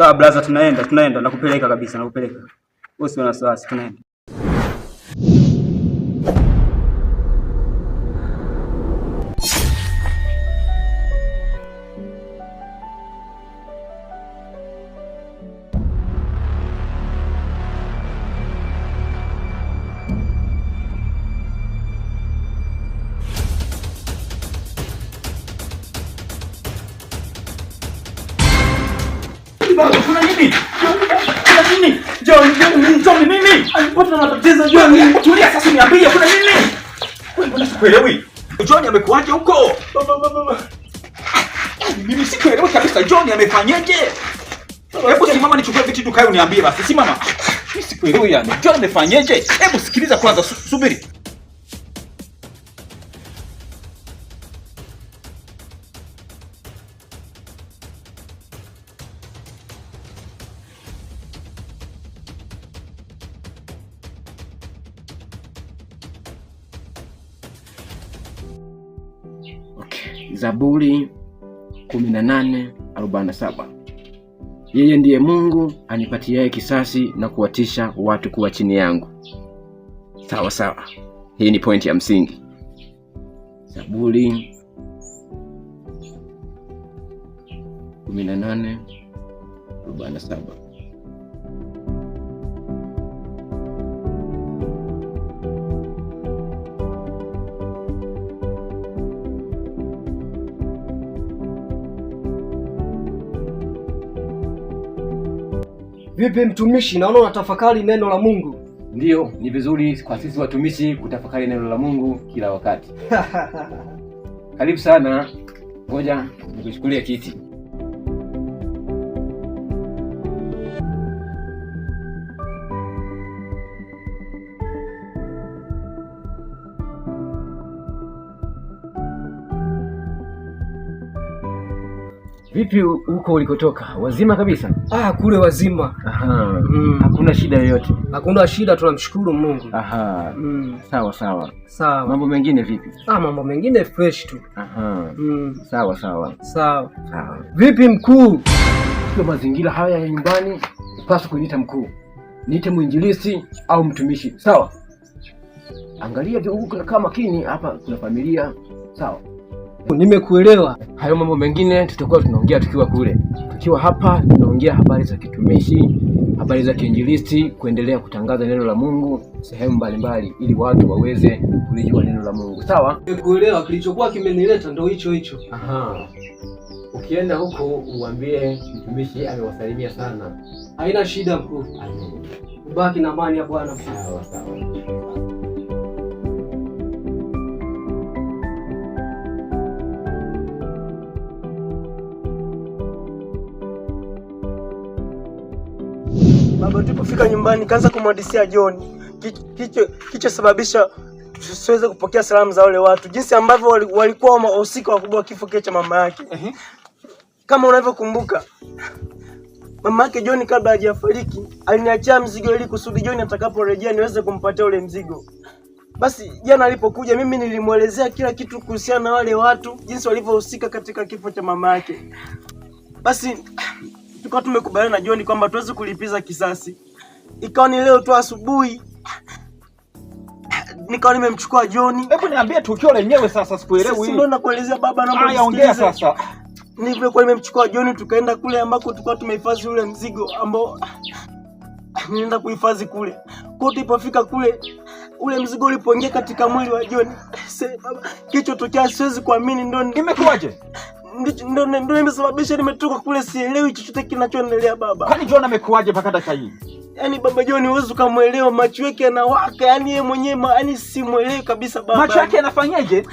Sawa brother, tunaenda nakupeleka kabisa, nakupeleka. Usiwe na wasiwasi, tunaenda. Kuna nini? Kuna nini? John nini? Alipata na matatizo John. Tulia sasa niambie kuna nini? Wewe mbona sikuelewi? John amekuaje huko? Mimi sikuelewi kabisa John amefanyaje? Hebu simama nichukue vitu tukae uniambie basi. Simama. Mimi sikuelewi yani. John amefanyaje? Hebu sikiliza kwanza, subiri. Zaburi 18:47. Yeye ndiye Mungu anipatiaye kisasi na kuwatisha watu kuwa chini yangu. Sawa sawa. Hii ni pointi ya msingi. Zaburi 18:47. Vipi mtumishi, naona unatafakari neno la Mungu? Ndiyo, ni vizuri kwa sisi watumishi kutafakari neno la Mungu kila wakati. Karibu sana. Ngoja nikuchukulie kiti. Vipi huko ulikotoka? Wazima kabisa? Kule wazima. Aha. Hakuna shida yoyote? Hakuna shida, tunamshukuru Mungu. Aha. Sawa sawa. Sawa. Mambo mengine vipi? Mambo mengine fresh tu. Aha. Sawa sawa. Sawa. Sawa. Vipi mkuu? Kwa mazingira haya ya nyumbani, upaswa kuniita mkuu. Niite mwinjilisti au mtumishi. Sawa? Angalia huko kama makini, hapa kuna familia. Sawa? Nimekuelewa. Hayo mambo mengine tutakuwa tunaongea tukiwa kule. Tukiwa hapa tunaongea habari za kitumishi, habari za kiinjilisti, kuendelea kutangaza neno la Mungu sehemu mbalimbali ili watu waweze kulijua neno la Mungu. Sawa? Nimekuelewa, kilichokuwa kimenileta ndio hicho. Aha. Ukienda huko uambie mtumishi amewasalimia sana. Haina shida mkuu. Ubaki na amani ya Bwana. Sawa sawa. Baba, tulipofika nyumbani kaanza kumhadisia John kichosababisha tusiweze kupokea salamu za wale watu, jinsi ambavyo walikuwa wahusika wakubwa wa kifo cha mama yake. Kama unavyokumbuka, mama yake John kabla hajafariki aliniachia mzigo ili kusudi John atakaporejea niweze kumpatia ule mzigo. Basi jana alipokuja mimi nilimwelezea kila kitu kuhusiana na wale watu, jinsi walivyohusika katika kifo cha mama yake. Basi tukawa tumekubaliana na John kwamba tuweze kulipiza kisasi. Ikawa ni leo tu asubuhi nikawa nimemchukua John. Hebu niambie tukio lenyewe sasa, sikuelewi. Ndio nakuelezea baba, naomba ongea sasa. Nilivyokuwa nimemchukua John tukaenda kule ambako tulikuwa tumehifadhi ule mzigo ambao nilienda kuhifadhi kule. Kwa tulipofika kule ule mzigo ulipoingia katika mwili wa John, baba, kilichotokea siwezi kuamini. Ndio imekuwaje? Ndio nimesababisha nimetoka kule, sielewi chochote kinachoendelea baba. Kwani John amekuwaje mpaka dakika hii? Yaani baba John huwezi kumuelewa, macho yake yanawaka, yaani yeye mwenyewe yaani simuelewi kabisa baba. Macho yake yanafanyaje?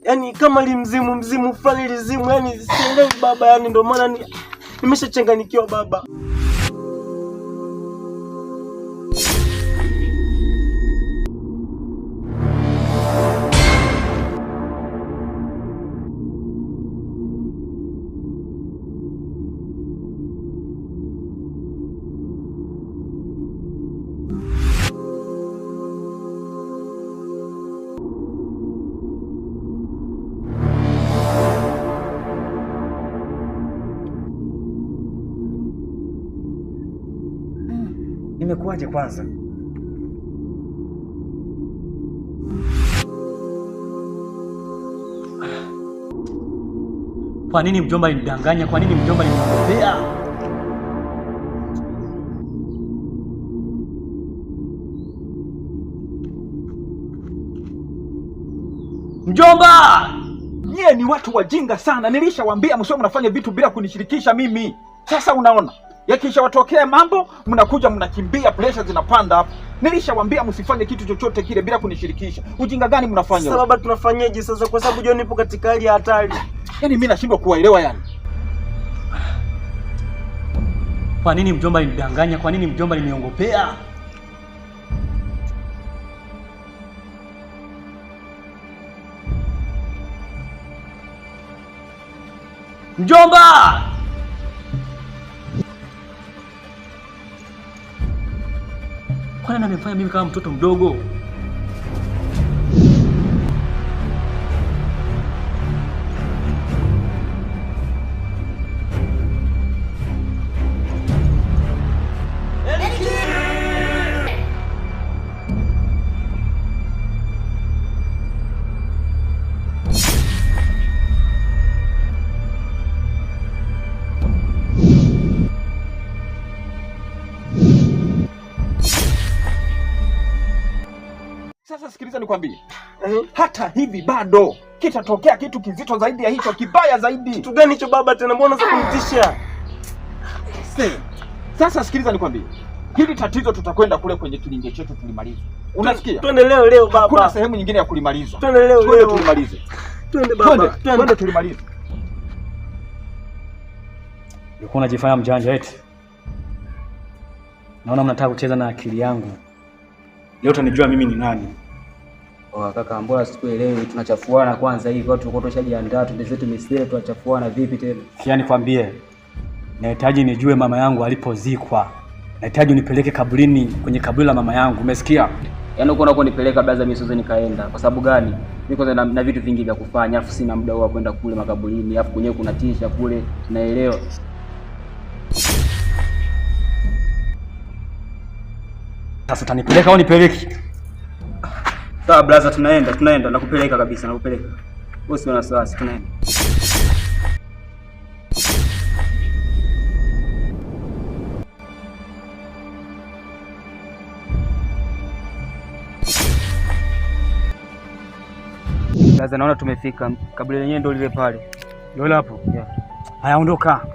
Yaani kama mzimu fulani lizimu, yaani sielewi baba, yaani ndio maana nimeshachanganyikiwa baba. Nimekuaje kwanza? Kwa nini mjomba alinidanganya? Kwa nini mjomba alinipea? Mjomba! Nyie ni watu wajinga sana. Nilishawaambia msio mnafanya vitu bila kunishirikisha mimi. Sasa unaona, yakisha watokea mambo, mnakuja mnakimbia, pressure zinapanda hapo. Nilishawaambia msifanye kitu chochote kile bila kunishirikisha. Ujinga gani mnafanya? Sasa baba, tunafanyaje sasa kwa sababu John ipo katika hali ya hatari? Yaani mimi nashindwa kuwaelewa yani. Kwa nini mjomba alinidanganya? Kwa nini mjomba aliniongopea? Mjomba! Kwa nini ananifanya mimi kama mtoto mdogo? Sasa sikiliza nikwambie. Hata hivi bado kitatokea kitu kizito zaidi ya hicho, kibaya zaidi. Kitu gani hicho baba tena? Mbona sasa kunitisha? Sasa sikiliza nikwambie. Hili tatizo tutakwenda kule kwenye kilinge chetu tulimalize. Unasikia? Twende leo baba. Hakuna sehemu nyingine ya kulimaliza. Twende leo tulimalize. Twende baba. Twende tulimalize. Ulikuwa unajifanya mjanja eti. Naona mnataka kucheza na akili yangu. Leo utanijua mimi ni nani. Kaka, mbona sikuelewi? Tunachafuana kwanza hivi, watu tulikuwa tushajiandaa twende zetu misele, tunachafuana vipi tena? Sikia nikwambie. Nahitaji nijue mama yangu alipozikwa. Nahitaji unipeleke kaburini, kwenye kaburi la mama yangu. Umesikia? Yaani uko unako nipeleka blaza, mimi siwezi nikaenda. Kwa sababu gani? Niko na vitu vingi vya kufanya, afu sina muda wa kwenda kule makaburini, afu kwenyewe kuna tisha kule, tunaelewa. Sasa utanipeleka au nipeleki? Sawa blaza, tunaenda, nakupeleka kabisa, nakupeleka. Usiwe na wasiwasi, tunaenda. Blaza, naona tumefika. Kaburi lenyewe ndio lile pale. Ndio hapo. Yeah. Haya, ondoka.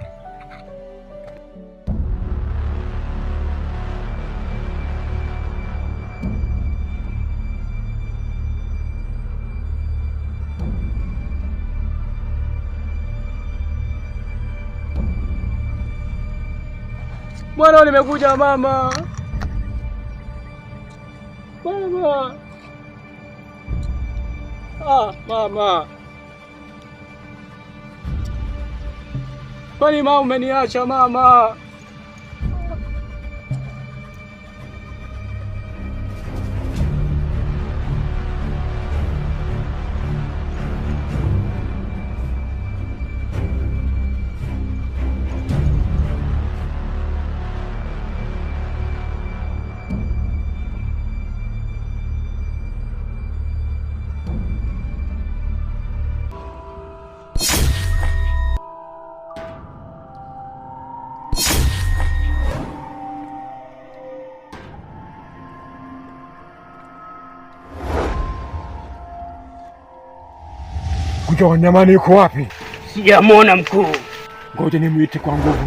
Mwana nimekuja mama. Mama. Mama. Kwani mama umeniacha mama? Kuja Wanyamani yuko wapi? Sijamwona mkuu. Ngoja nimuite kwa nguvu.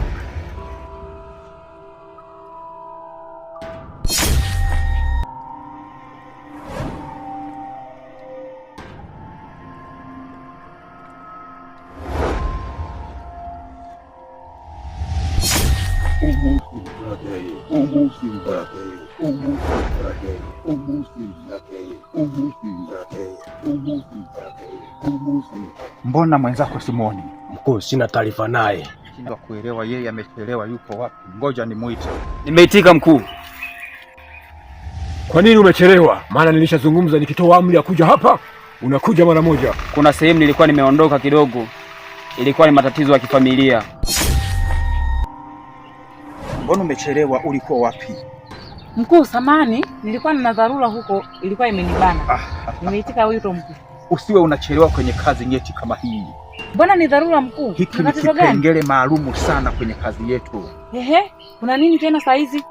Mbona mwenzako simuoni? Mkuu, sina taarifa naye. Shindwa kuelewa yeye amechelewa yupo wapi. Ngoja nimuite. Nimeitika mkuu. Kwa nini umechelewa? Maana nilishazungumza nikitoa amri ya kuja hapa, unakuja mara moja. Kuna sehemu nilikuwa nimeondoka kidogo. Ilikuwa ni matatizo ya kifamilia. Mbona umechelewa, ulikuwa wapi? Mkuu, samani, nilikuwa nina dharura huko, ilikuwa imenibana. Nimeitika wito mkuu. Usiwe unachelewa kwenye kazi nyeti kama hii. Mbona ni dharura mkuu? Hiki ni kipengele maalumu sana kwenye kazi yetu. Ehe, kuna nini tena saa hizi?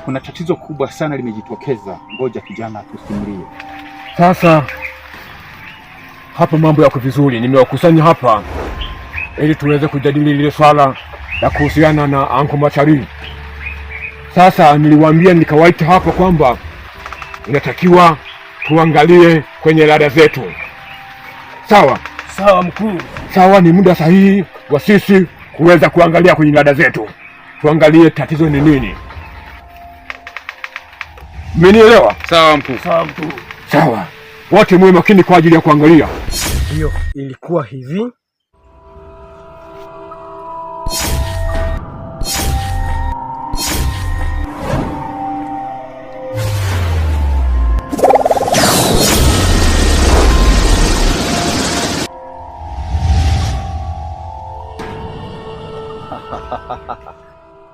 Kuna tatizo kubwa sana limejitokeza. Ngoja kijana tusimulie. Sasa hapa mambo yako vizuri, nimewakusanya hapa ili tuweze kujadili lile swala la kuhusiana na Anko Machari. Sasa niliwaambia nikawaita hapa kwamba inatakiwa tuangalie kwenye rada zetu. Sawa? Sawa mkuu. Sawa, ni muda sahihi wa sisi kuweza kuangalia kwenye rada zetu. Tuangalie tatizo ni nini. Mmenielewa? Sawa mkuu. Sawa mkuu. Sawa. Wote muwe makini kwa ajili ya kuangalia. Hiyo ilikuwa hivi.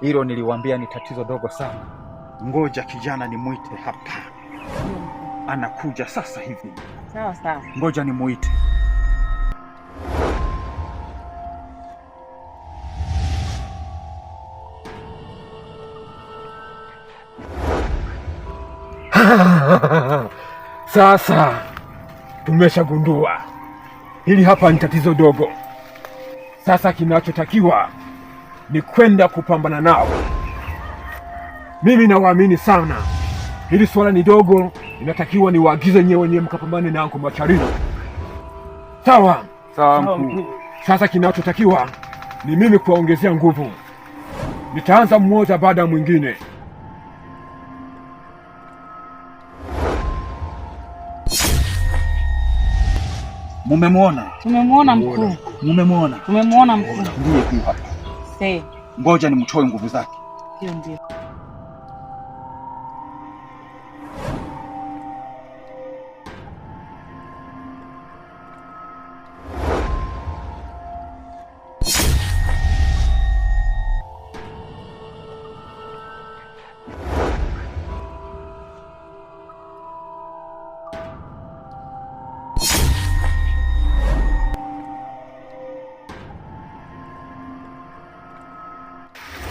Hilo niliwaambia ni tatizo dogo sana. Ngoja kijana nimuite hapa. Anakuja sasa hivi. Sawa sawa. Ngoja nimuite. Sasa tumeshagundua hili hapa ni tatizo dogo. Sasa kinachotakiwa ni kwenda kupambana nao. Mimi nawaamini sana. Hili swala ni dogo, inatakiwa niwaagize nyewe wenyewe mkapambane na Anko Machari. Sawa? Sawa mkuu. Sasa kinachotakiwa ni mimi kuwaongezea nguvu. Nitaanza mmoja baada ya mwingine. Mumemwona? Tumemwona mkuu. Mumemwona? Tumemwona mkuu. Ndiye huyu hapa. Ngoja nimtoe nguvu zake. Ndio.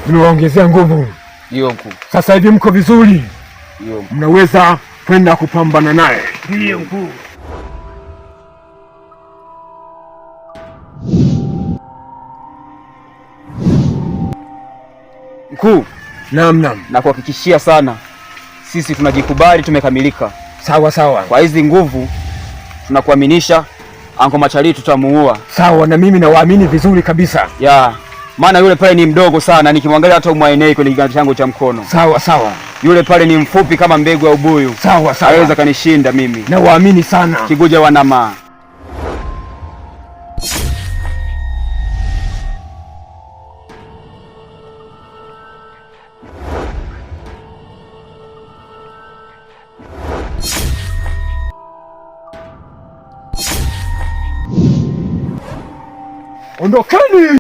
Nimewaongezea nguvu. Ndio mkuu. Sasa hivi mko vizuri. Ndio. Mnaweza kwenda kupambana naye. Ndiyo mkuu. Mkuu, Naam. na kuhakikishia sana, sisi tunajikubali, tumekamilika. Sawa. Kwa hizi nguvu tunakuaminisha Anko Machari tutamuua. Sawa, na mimi nawaamini vizuri kabisa. Maana yule pale ni mdogo sana, nikimwangalia hata umwaenei kwenye kiganja changu cha mkono. Sawa. Yule pale ni mfupi kama mbegu ya ubuyu. Sawa. Hawezi kanishinda mimi. Nawaamini sana. Kiguja wanama. Ondokeni!